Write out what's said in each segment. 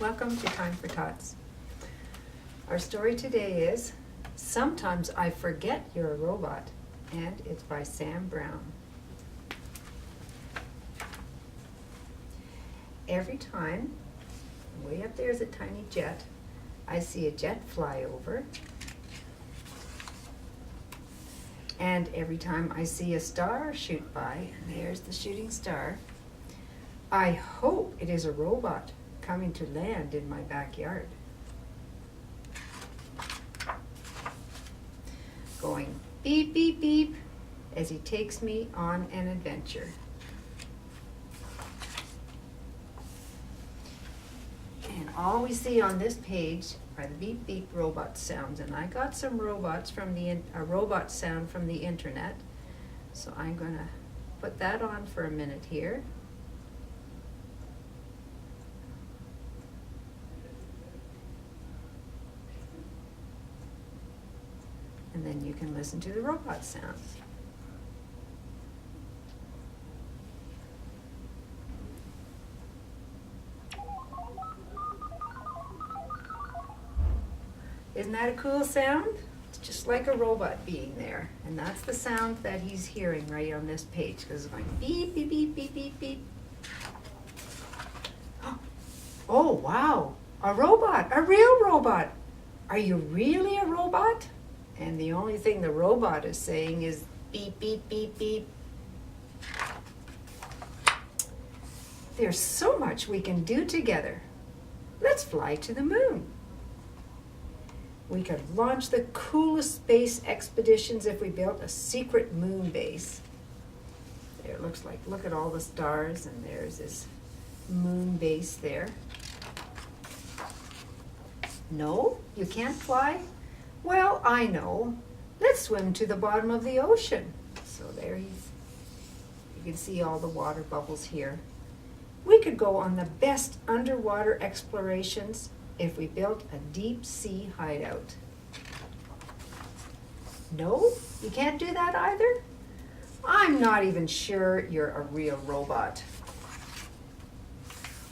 Welcome to Time for Tots. Our story today is Sometimes I Forget You're a Robot, and it's by Sam Brown. Every time, way up there is a tiny jet, I see a jet fly over. And every time I see a star shoot by, and there's the shooting star, I hope it is a robot coming to land in my backyard. Going beep, beep, beep as he takes me on an adventure. And all we see on this page are the beep, beep robot sounds. And I got some robots from a robot sound from the internet. So I'm going to put that on for a minute here. And then you can listen to the robot sounds. Isn't that a cool sound? It's just like a robot being there. And that's the sound that he's hearing right on this page, because it's going beep, beep, beep, beep, beep, beep. Oh, wow, a robot, a real robot. Are you really a robot? And the only thing the robot is saying is beep, beep, beep, beep. There's so much we can do together. Let's fly to the moon. We could launch the coolest space expeditions if we built a secret moon base. There, it looks like, look at all the stars, and there's this moon base there. No, you can't fly? Well, I know. Let's swim to the bottom of the ocean. So there you can see all the water bubbles here. We could go on the best underwater explorations if we built a deep sea hideout. No, you can't do that either? I'm not even sure you're a real robot.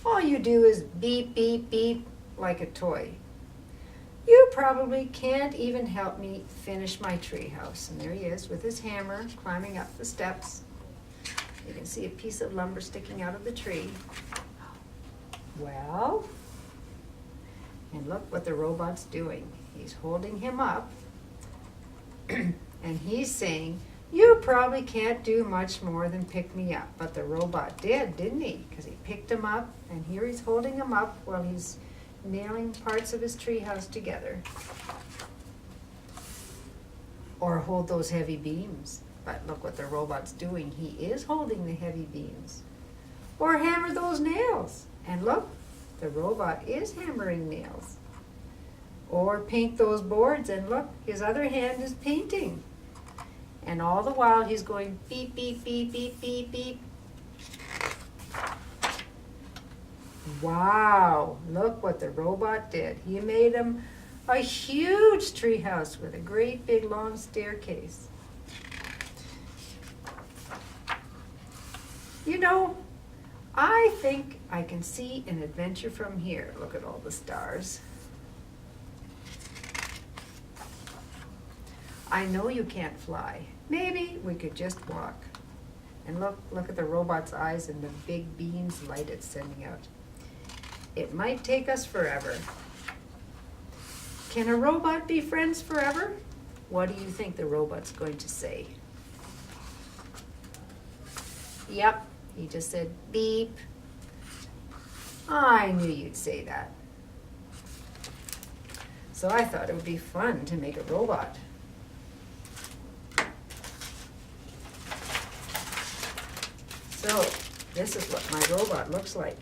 All you do is beep, beep, beep like a toy. You probably can't even help me finish my treehouse. And there he is with his hammer climbing up the steps. You can see a piece of lumber sticking out of the tree. Well, and look what the robot's doing. He's holding him up and he's saying, you probably can't do much more than pick me up. But the robot did, didn't he? Because he picked him up, and here he's holding him up while he's nailing parts of his treehouse together. Or hold those heavy beams. But look what the robot's doing. He is holding the heavy beams. Or hammer those nails. And look, the robot is hammering nails. Or paint those boards, and look, his other hand is painting. And all the while he's going beep, beep, beep, beep, beep, beep. Wow, look what the robot did. He made him a huge treehouse with a great big long staircase. You know, I think I can see an adventure from here. Look at all the stars. I know you can't fly. Maybe we could just walk. And look at the robot's eyes and the big beams light it's sending out. It might take us forever. Can a robot be friends forever? What do you think the robot's going to say? Yep, he just said beep. I knew you'd say that. So I thought it would be fun to make a robot. So this is what my robot looks like.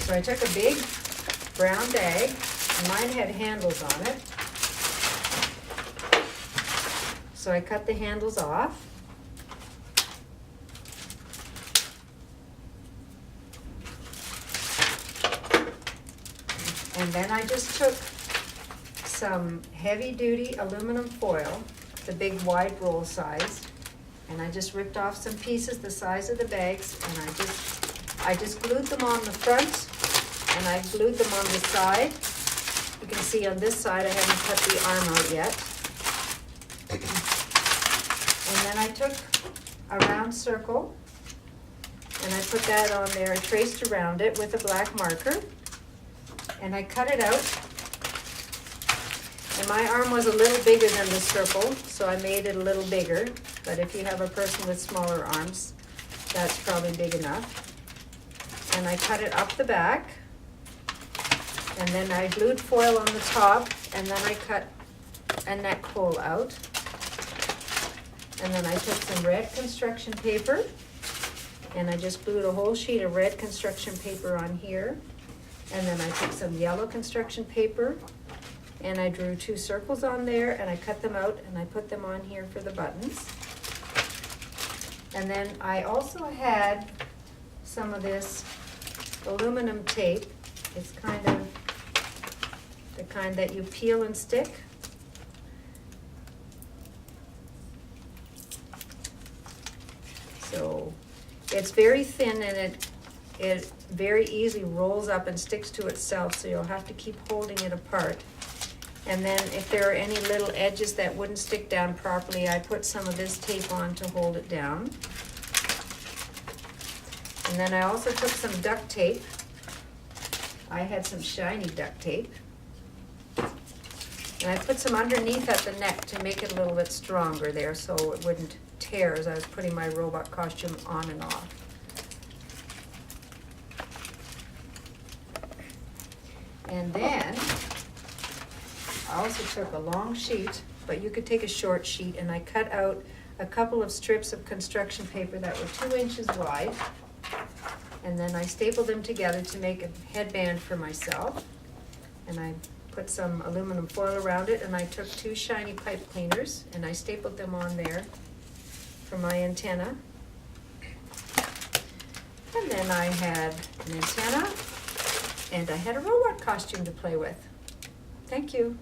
So I took a big brown bag, and mine had handles on it. So I cut the handles off. And then I just took some heavy-duty aluminum foil, the big wide roll size, and I just ripped off some pieces the size of the bags, and I just glued them on the front and I glued them on the side. You can see on this side I haven't cut the arm out yet. And then I took a round circle and I put that on there. I traced around it with a black marker and I cut it out. And my arm was a little bigger than the circle, so I made it a little bigger. But if you have a person with smaller arms, that's probably big enough. And I cut it up the back. And then I glued foil on the top, and then I cut a neck hole out. And then I took some red construction paper, and I just glued a whole sheet of red construction paper on here. And then I took some yellow construction paper, and I drew 2 circles on there, and I cut them out, and I put them on here for the buttons. And then I also had some of this aluminum tape. It's kind of the kind that you peel and stick. So it's very thin and it very easily rolls up and sticks to itself, so you'll have to keep holding it apart. And then if there are any little edges that wouldn't stick down properly, I put some of this tape on to hold it down. And then I also took some duct tape. I had some shiny duct tape. And I put some underneath at the neck to make it a little bit stronger there so it wouldn't tear as I was putting my robot costume on and off. And then I also took a long sheet, but you could take a short sheet, and I cut out a couple of strips of construction paper that were 2 inches wide. And then I stapled them together to make a headband for myself. And I put some aluminum foil around it, and I took 2 shiny pipe cleaners and I stapled them on there for my antenna. And then I had an antenna, and I had a robot costume to play with. Thank you.